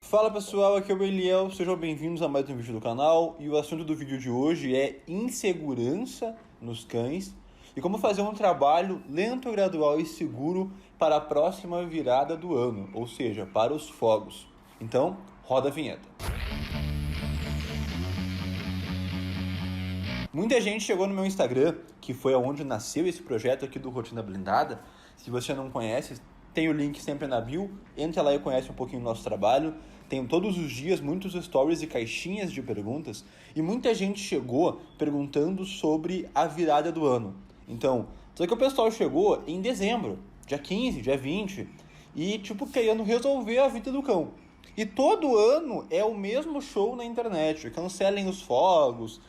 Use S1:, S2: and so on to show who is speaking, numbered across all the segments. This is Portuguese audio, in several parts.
S1: Fala pessoal, aqui é o Eliel, sejam bem-vindos a mais um vídeo do canal e o assunto do vídeo de hoje é insegurança nos cães e como fazer um trabalho lento, gradual e seguro para a próxima virada do ano, ou seja, para os fogos. Então, roda a vinheta. Muita gente chegou no meu Instagram, que foi onde nasceu esse projeto aqui do Rotina Blindada. Se você não conhece, tem o link sempre na bio, entra lá e conhece um pouquinho do nosso trabalho. Tem todos os dias muitos stories e caixinhas de perguntas. E muita gente chegou perguntando sobre a virada do ano. Então, só que o pessoal chegou em dezembro, dia 15, dia 20, e querendo resolver a vida do cão. E todo ano é o mesmo show na internet, cancelem os fogos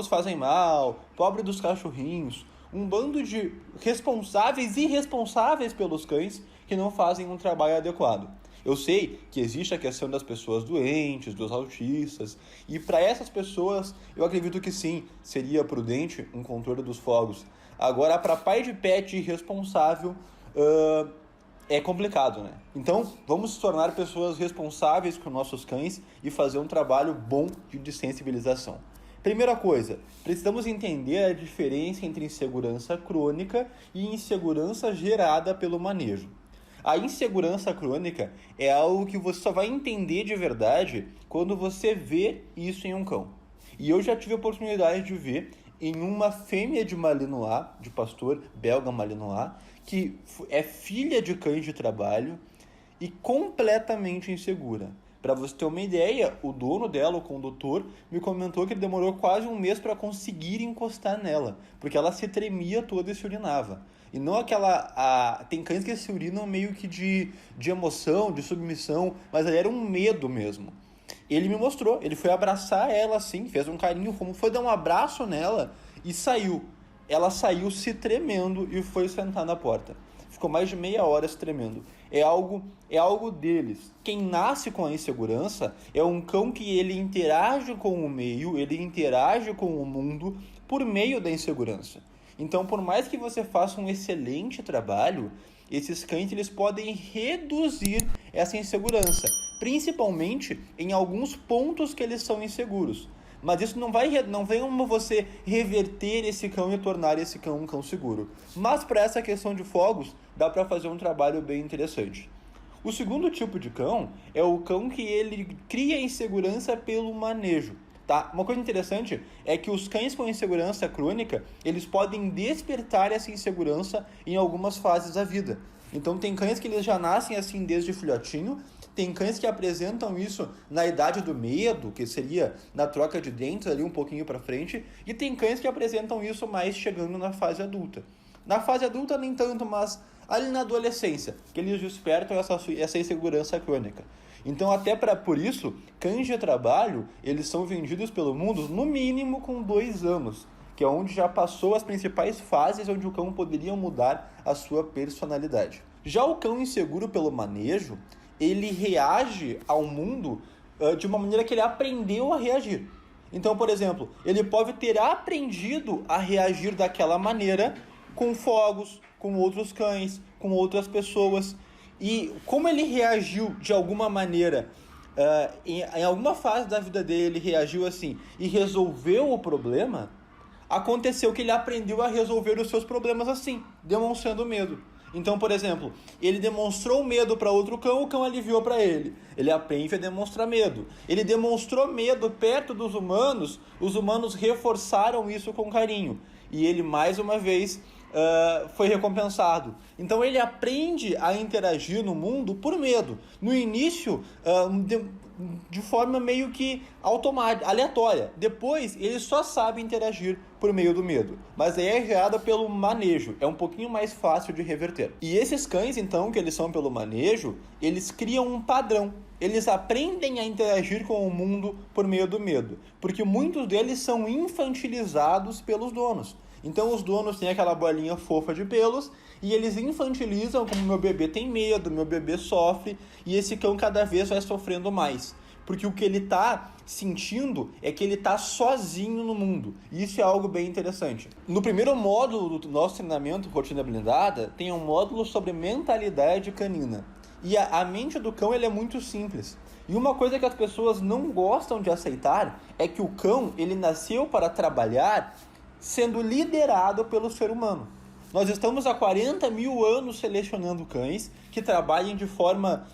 S1: fazem mal, pobre dos cachorrinhos, um bando de responsáveis e irresponsáveis pelos cães que não fazem um trabalho adequado. Eu sei que existe a questão das pessoas doentes, dos autistas, e para essas pessoas eu acredito que sim, seria prudente um controle dos fogos. Agora, para pai de pet irresponsável, é complicado, né? Então, vamos se tornar pessoas responsáveis com nossos cães e fazer um trabalho bom de sensibilização. Primeira coisa, precisamos entender a diferença entre insegurança crônica e insegurança gerada pelo manejo. A insegurança crônica é algo que você só vai entender de verdade quando você vê isso em um cão. E eu já tive a oportunidade de ver em uma fêmea de Malinois, de pastor belga Malinois, que é filha de cães de trabalho e completamente insegura. Para você ter uma ideia, o dono dela, o condutor, me comentou que ele demorou quase um mês para conseguir encostar nela, porque ela se tremia toda e se urinava. E não tem cães que se urinam meio que de emoção, de submissão, mas ali era um medo mesmo. Ele me mostrou, ele foi abraçar ela assim, fez um carinho, como foi dar um abraço nela e saiu. Ela saiu se tremendo e foi sentar na porta. Ficou mais de meia hora se tremendo. É algo deles. Quem nasce com a insegurança é um cão que ele interage com o meio, ele interage com o mundo por meio da insegurança. Então, por mais que você faça um excelente trabalho, esses cães eles podem reduzir essa insegurança, principalmente em alguns pontos que eles são inseguros. Mas isso não vem como você reverter esse cão e tornar esse cão um cão seguro. Mas para essa questão de fogos, dá para fazer um trabalho bem interessante. O segundo tipo de cão é o cão que ele cria insegurança pelo manejo. Tá? Uma coisa interessante é que os cães com insegurança crônica, eles podem despertar essa insegurança em algumas fases da vida. Então tem cães que eles já nascem assim desde filhotinho, tem cães que apresentam isso na idade do medo, que seria na troca de dentes ali um pouquinho para frente, e tem cães que apresentam isso mais chegando na fase adulta. Na fase adulta nem tanto, mas ali na adolescência, que eles despertam essa insegurança crônica. Então por isso, cães de trabalho, eles são vendidos pelo mundo no mínimo com 2 anos, que é onde já passou as principais fases onde o cão poderia mudar a sua personalidade. Já o cão inseguro pelo manejo, ele reage ao mundo de uma maneira que ele aprendeu a reagir. Então, por exemplo, ele pode ter aprendido a reagir daquela maneira com fogos, com outros cães, com outras pessoas. E como ele reagiu de alguma maneira, em alguma fase da vida dele, ele reagiu assim e resolveu o problema, aconteceu que ele aprendeu a resolver os seus problemas assim, demonstrando medo. Então, por exemplo, ele demonstrou medo para outro cão, o cão aliviou para ele. Ele aprende a demonstrar medo. Ele demonstrou medo perto dos humanos, os humanos reforçaram isso com carinho. E ele, mais uma vez, foi recompensado. Então, ele aprende a interagir no mundo por medo. No início, de forma meio que automática, aleatória. Depois, ele só sabe interagir por meio do medo. Mas aí é gerada pelo manejo. É um pouquinho mais fácil de reverter. E esses cães, então, que eles são pelo manejo, eles criam um padrão. Eles aprendem a interagir com o mundo por meio do medo. Porque muitos deles são infantilizados pelos donos. Então os donos têm aquela bolinha fofa de pelos e eles infantilizam como meu bebê tem medo, meu bebê sofre e esse cão cada vez vai sofrendo mais. Porque o que ele está sentindo é que ele está sozinho no mundo. E isso é algo bem interessante. No primeiro módulo do nosso treinamento Rotina Blindada, tem um módulo sobre mentalidade canina. E a mente do cão ele é muito simples. E uma coisa que as pessoas não gostam de aceitar é que o cão ele nasceu para trabalhar sendo liderado pelo ser humano. Nós estamos há 40 mil anos selecionando cães que trabalhem de forma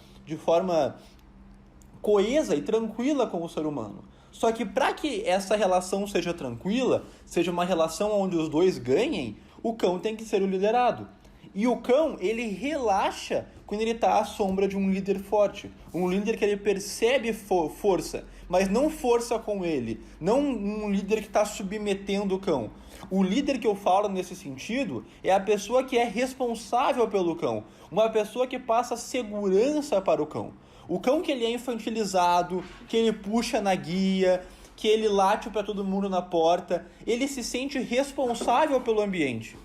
S1: coesa e tranquila com o ser humano. Só que para que essa relação seja tranquila, seja uma relação onde os dois ganhem, o cão tem que ser o liderado. E o cão, ele relaxa quando ele está à sombra de um líder forte. Um líder que ele percebe força, mas não força com ele. Não um líder que está submetendo o cão. O líder que eu falo nesse sentido é a pessoa que é responsável pelo cão. Uma pessoa que passa segurança para o cão. O cão que ele é infantilizado, que ele puxa na guia, que ele late para todo mundo na porta, ele se sente responsável pelo ambiente.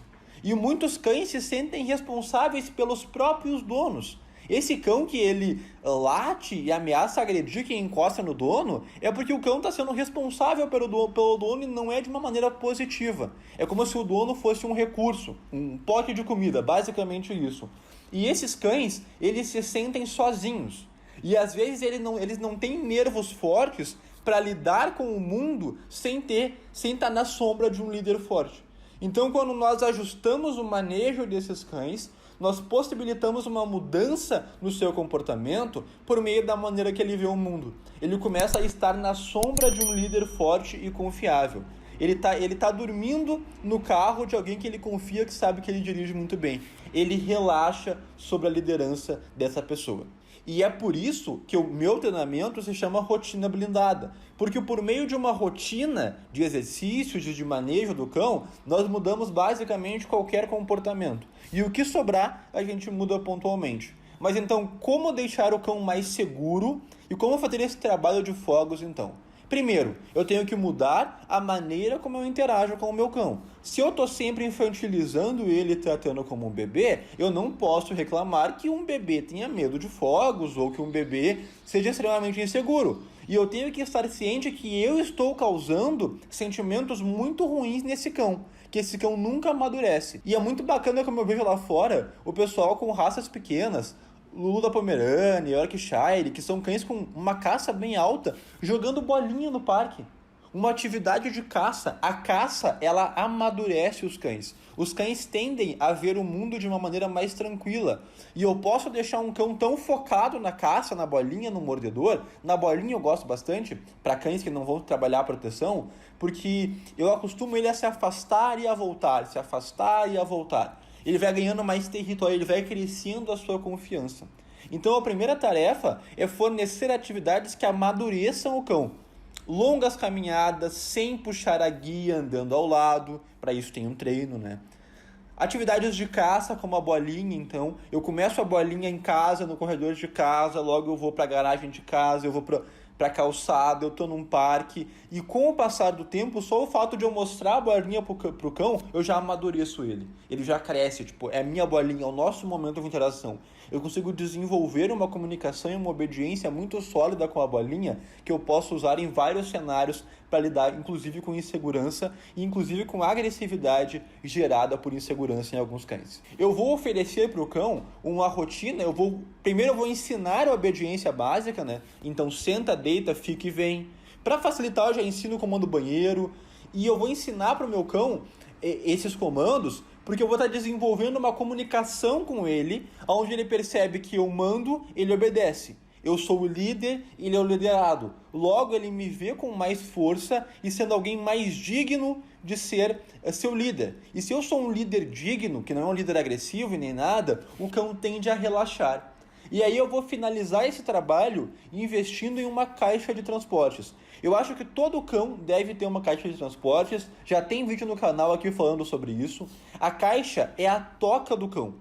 S1: E muitos cães se sentem responsáveis pelos próprios donos. Esse cão que ele late e ameaça agredir quem encosta no dono é porque o cão está sendo responsável pelo dono e não é de uma maneira positiva. É como se o dono fosse um recurso, um pote de comida, basicamente isso. E esses cães, eles se sentem sozinhos. E às vezes eles não têm nervos fortes para lidar com o mundo sem estar na sombra de um líder forte. Então, quando nós ajustamos o manejo desses cães, nós possibilitamos uma mudança no seu comportamento por meio da maneira que ele vê o mundo. Ele começa a estar na sombra de um líder forte e confiável. Ele tá dormindo no carro de alguém que ele confia, que sabe que ele dirige muito bem. Ele relaxa sobre a liderança dessa pessoa. E é por isso que o meu treinamento se chama rotina blindada. Porque por meio de uma rotina de exercícios, de manejo do cão, nós mudamos basicamente qualquer comportamento. E o que sobrar, a gente muda pontualmente. Mas então, como deixar o cão mais seguro e como fazer esse trabalho de fogos então? Primeiro, eu tenho que mudar a maneira como eu interajo com o meu cão. Se eu estou sempre infantilizando ele, tratando como um bebê, eu não posso reclamar que um bebê tenha medo de fogos ou que um bebê seja extremamente inseguro. E eu tenho que estar ciente que eu estou causando sentimentos muito ruins nesse cão, que esse cão nunca amadurece. E é muito bacana como eu vejo lá fora o pessoal com raças pequenas, Lulu da Pomerânia, Yorkshire, que são cães com uma caça bem alta, jogando bolinha no parque. Uma atividade de caça. A caça, ela amadurece os cães. Os cães tendem a ver o mundo de uma maneira mais tranquila. E eu posso deixar um cão tão focado na caça, na bolinha, no mordedor. Na bolinha eu gosto bastante, para cães que não vão trabalhar a proteção, porque eu acostumo ele a se afastar e a voltar, se afastar e a voltar. Ele vai ganhando mais território, ele vai crescendo a sua confiança. Então a primeira tarefa é fornecer atividades que amadureçam o cão. Longas caminhadas, sem puxar a guia, andando ao lado. Para isso tem um treino, né? Atividades de caça, como a bolinha, então. Eu começo a bolinha em casa, no corredor de casa, logo eu vou para a garagem de casa, eu vou para a calçada, eu estou num parque. E com o passar do tempo, só o fato de eu mostrar a bolinha pro cão, eu já amadureço ele. Ele já cresce, tipo, é a minha bolinha, é o nosso momento de interação. Eu consigo desenvolver uma comunicação e uma obediência muito sólida com a bolinha, que eu posso usar em vários cenários para lidar, inclusive com insegurança e inclusive com agressividade gerada por insegurança em alguns cães. Eu vou oferecer para o cão uma rotina, primeiro eu vou ensinar a obediência básica, né? Então senta, deita, fica e vem. Para facilitar, eu já ensino o comando banheiro e eu vou ensinar para o meu cão esses comandos, porque eu vou estar desenvolvendo uma comunicação com ele, onde ele percebe que eu mando, ele obedece. Eu sou o líder, ele é o liderado. Logo, ele me vê com mais força e sendo alguém mais digno de ser seu líder. E se eu sou um líder digno, que não é um líder agressivo e nem nada, o cão tende a relaxar. E aí eu vou finalizar esse trabalho investindo em uma caixa de transportes. Eu acho que todo cão deve ter uma caixa de transportes. Já tem vídeo no canal aqui falando sobre isso. A caixa é a toca do cão.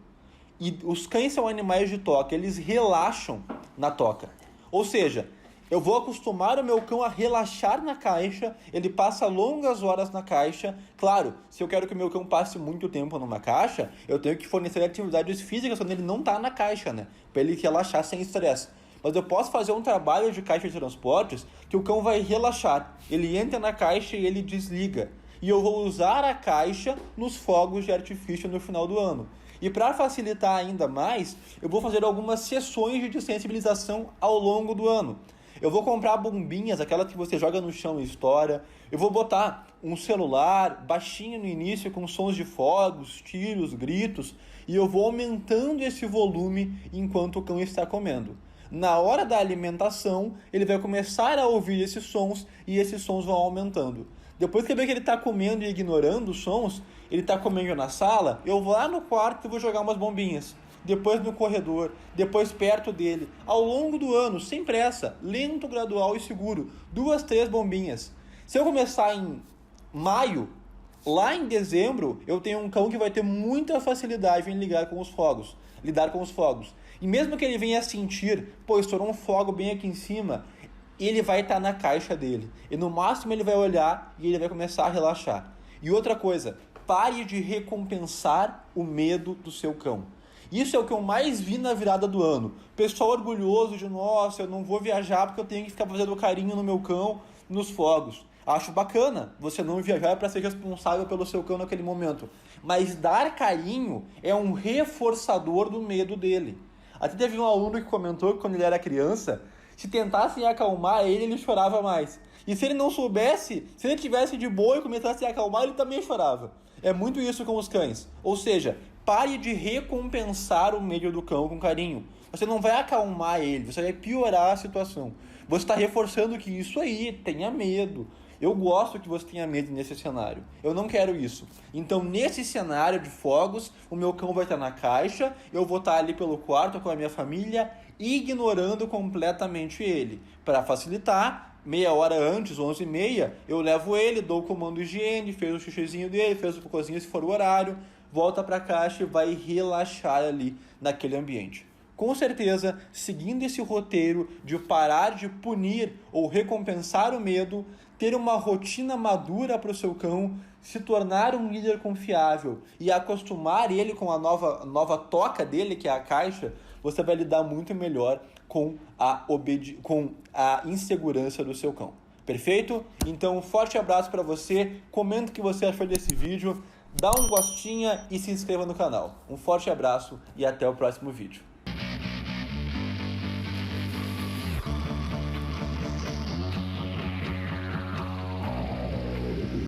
S1: E os cães são animais de toca, eles relaxam na toca. Ou seja, eu vou acostumar o meu cão a relaxar na caixa, ele passa longas horas na caixa. Claro, se eu quero que o meu cão passe muito tempo numa caixa, eu tenho que fornecer atividades físicas quando ele não está na caixa, né? Para ele relaxar sem estresse. Mas eu posso fazer um trabalho de caixa de transportes que o cão vai relaxar. Ele entra na caixa e ele desliga. E eu vou usar a caixa nos fogos de artifício no final do ano. E para facilitar ainda mais, eu vou fazer algumas sessões de sensibilização ao longo do ano. Eu vou comprar bombinhas, aquelas que você joga no chão e estoura. Eu vou botar um celular baixinho no início com sons de fogos, tiros, gritos. E eu vou aumentando esse volume enquanto o cão está comendo. Na hora da alimentação, ele vai começar a ouvir esses sons e esses sons vão aumentando. Depois que eu ver que ele está comendo e ignorando os sons, ele está comendo na sala, eu vou lá no quarto e vou jogar umas bombinhas. Depois no corredor, depois perto dele. Ao longo do ano, sem pressa, lento, gradual e seguro. 2, 3 bombinhas. Se eu começar em maio, lá em dezembro, eu tenho um cão que vai ter muita facilidade em lidar com os fogos. E mesmo que ele venha sentir, pô, estourou um fogo bem aqui em cima, ele vai estar na caixa dele. E no máximo ele vai olhar e ele vai começar a relaxar. E outra coisa, pare de recompensar o medo do seu cão. Isso é o que eu mais vi na virada do ano. Pessoal orgulhoso de, nossa, eu não vou viajar porque eu tenho que ficar fazendo carinho no meu cão nos fogos. Acho bacana você não viajar para ser responsável pelo seu cão naquele momento. Mas dar carinho é um reforçador do medo dele. Até teve um aluno que comentou que quando ele era criança, se tentassem acalmar ele, ele chorava mais. E se ele não soubesse, se ele tivesse de boa e começasse a acalmar, ele também chorava. É muito isso com os cães. Ou seja, pare de recompensar o medo do cão com carinho. Você não vai acalmar ele, você vai piorar a situação. Você está reforçando que isso aí, tenha medo. Eu gosto que você tenha medo nesse cenário. Eu não quero isso. Então, nesse cenário de fogos, o meu cão vai estar na caixa, eu vou estar ali pelo quarto com a minha família, ignorando completamente ele. Para facilitar, meia hora antes, 11h30, eu levo ele, dou o comando de higiene, fez o xixizinho dele, fez o cocôzinho se for o horário, volta para a caixa e vai relaxar ali naquele ambiente. Com certeza, seguindo esse roteiro de parar de punir ou recompensar o medo, ter uma rotina madura para o seu cão, se tornar um líder confiável e acostumar ele com a nova toca dele, que é a caixa, você vai lidar muito melhor com a insegurança do seu cão. Perfeito? Então, um forte abraço para você, comenta o que você achou desse vídeo, dá um gostinho e se inscreva no canal. Um forte abraço e até o próximo vídeo.